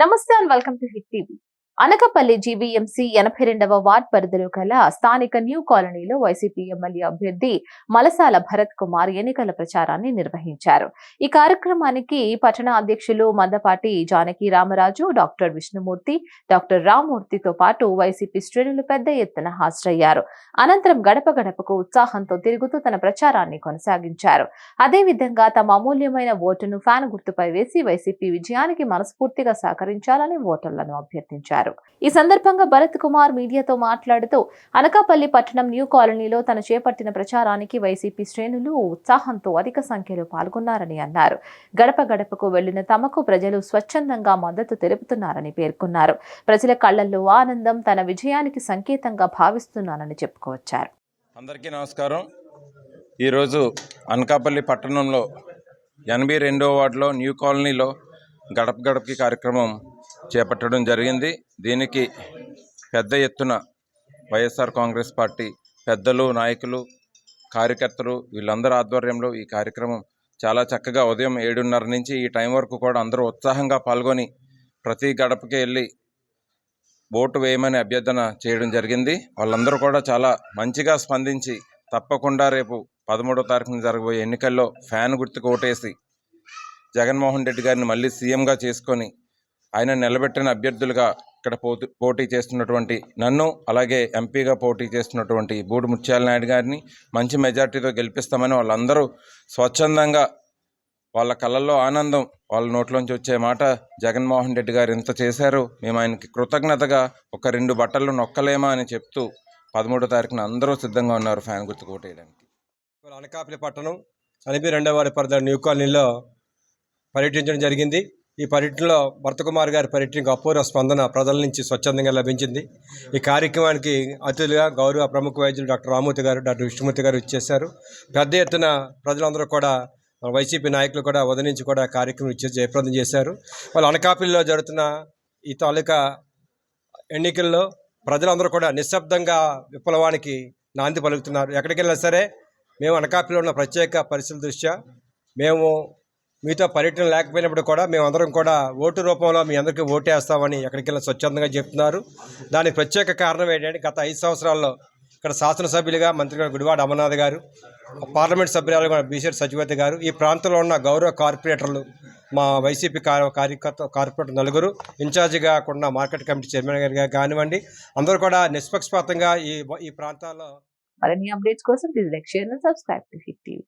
నమస్తే and welcome to hit TV. Anakapalli GVMC 82వ ward పరిధిలో గల స్థానిక న్యూ కాలనీలో వైసీపీ ఎమ్మెల్యే అభ్యర్థి మలసాల భరత్ కుమార్ ఎన్నికల ప్రచారాన్ని నిర్వహించారు. ఈ కార్యక్రమానికి పట్టణ అధ్యక్షులు మందపాటి జానకి రామరాజు, డాక్టర్ విష్ణుమూర్తి, డాక్టర్ రామ్మూర్తితో పాటు వైసీపీ శ్రేణులు పెద్ద ఎత్తున హాజరయ్యారు. అనంతరం గడప గడపకు ఉత్సాహంతో తిరుగుతూ తన ప్రచారాన్ని కొనసాగించారు. అదేవిధంగా తమ అమూల్యమైన ఓటును ఫ్యాన్ గుర్తుపై వేసి వైసీపీ విజయానికి మనస్ఫూర్తిగా సహకరించాలని ఓటర్లను అభ్యర్థించారు. ఈ సందర్భంగా భరత్ కుమార్ మీడియాతో మాట్లాడుతూ అనకాపల్లి పట్టణం న్యూ కాలనీలో తను చేపట్టిన ప్రచారానికి వైసీపీ శ్రేణులు ఉత్సాహంతో అధిక సంఖ్యలో పాల్గొన్నారని అన్నారు. గడప గడపకు వెళ్లిన తమకు ప్రజలు స్వచ్ఛందంగా మద్దతు తెలుపుతున్నారని పేర్కొన్నారు. ప్రజల కళ్లల్లో ఆనందం తన విజయానికి సంకేతంగా భావిస్తున్నానని చెప్పుకొచ్చారు. అందరికీ నమస్కారం. ఈరోజు అనకాపల్లి పట్టణంలో 82వ వార్డులో న్యూ కాలనీలో గడప గడపకి కార్యక్రమం చేపట్టడం జరిగింది. దీనికి పెద్ద ఎత్తున వైఎస్ఆర్ కాంగ్రెస్ పార్టీ పెద్దలు, నాయకులు, కార్యకర్తలు వీళ్ళందరూ ఆధ్వర్యంలో ఈ కార్యక్రమం చాలా చక్కగా ఉదయం 7:30 నుంచి ఈ టైం వరకు కూడా అందరూ ఉత్సాహంగా పాల్గొని ప్రతి గడపకి వెళ్ళి ఓటు వేయమని అభ్యర్థన చేయడం జరిగింది. వాళ్ళందరూ కూడా చాలా మంచిగా స్పందించి తప్పకుండా రేపు 13వ తారీఖున జరగబోయే ఎన్నికల్లో ఫ్యాన్ గుర్తుకు ఓటేసి జగన్మోహన్ రెడ్డి గారిని మళ్ళీ సీఎంగా చేసుకొని ఆయన నిలబెట్టిన అభ్యర్థులుగా ఇక్కడ పోటీ చేస్తున్నటువంటి నన్ను, అలాగే ఎంపీగా పోటీ చేస్తున్నటువంటి బూడి ముత్యాల నాయుడు గారిని మంచి మెజార్టీతో గెలిపిస్తామని వాళ్ళందరూ స్వచ్ఛందంగా వాళ్ళ కళ్ళల్లో ఆనందం, వాళ్ళ నోట్లోంచి వచ్చే మాట, జగన్మోహన్ రెడ్డి గారు ఇంత చేశారు, మేము ఆయనకి కృతజ్ఞతగా ఒక 2 బట్టలు నొక్కలేమా అని చెప్తూ 13వ తారీఖున అందరూ సిద్ధంగా ఉన్నారు ఫ్యాన్ గుర్తుకు ఓటేయడానికి. అనకాపల్లి పట్టణం 82వ వార్డు పరిధిలో న్యూ కాలనీలో పర్యటించడం జరిగింది. ఈ పర్యటనలో భరత్ కుమార్ గారి పర్యటనకు అపూర్వ స్పందన ప్రజల నుంచి స్వచ్ఛందంగా లభించింది. ఈ కార్యక్రమానికి అతిథులుగా గౌరవ ప్రముఖ వైద్యులు డాక్టర్ రామ్మూర్తి గారు, డాక్టర్ విష్ణుమూర్తి గారు ఇచ్చేశారు. పెద్ద ఎత్తున ప్రజలందరూ కూడా వైసీపీ నాయకులు కూడా ఉదయించి కూడా కార్యక్రమం ఇచ్చేసి జయప్రదం చేశారు. వాళ్ళు అనకాపల్లిలో జరుగుతున్న ఈ తాలూకా ఎన్నికల్లో ప్రజలందరూ కూడా నిశ్శబ్దంగా విప్లవానికి నాంది పలుకుతున్నారు. ఎక్కడికి వెళ్ళినా సరే మేము అనకాపల్లిలో ఉన్న ప్రత్యేక పరిస్థితుల దృష్ట్యా మేము మీతో పర్యటన లేకపోయినప్పుడు కూడా మేమందరం కూడా ఓటు రూపంలో మీ అందరికీ ఓటేస్తామని ఎక్కడికెళ్ళి స్వచ్ఛందంగా చెప్తున్నారు. దానికి ప్రత్యేక కారణం ఏంటంటే గత 5 సంవత్సరాల్లో ఇక్కడ శాసనసభ్యులుగా మంత్రిగా గుడివాడ అమర్నాథ్ గారు, పార్లమెంట్ సభ్యురాలుగా బీసెట్ సచివతి గారు, ఈ ప్రాంతంలో ఉన్న గౌరవ కార్పొరేటర్లు, మా వైసీపీ కార్పొరేటర్ 4, ఇన్ఛార్జిగా ఉన్న మార్కెట్ కమిటీ చైర్మన్ గారు కానివ్వండి, అందరూ కూడా నిష్పక్షపాతంగా ఈ ప్రాంతాల్లో మరిన్ని అప్డేట్స్ కోసం please like, share and subscribe to hit TV.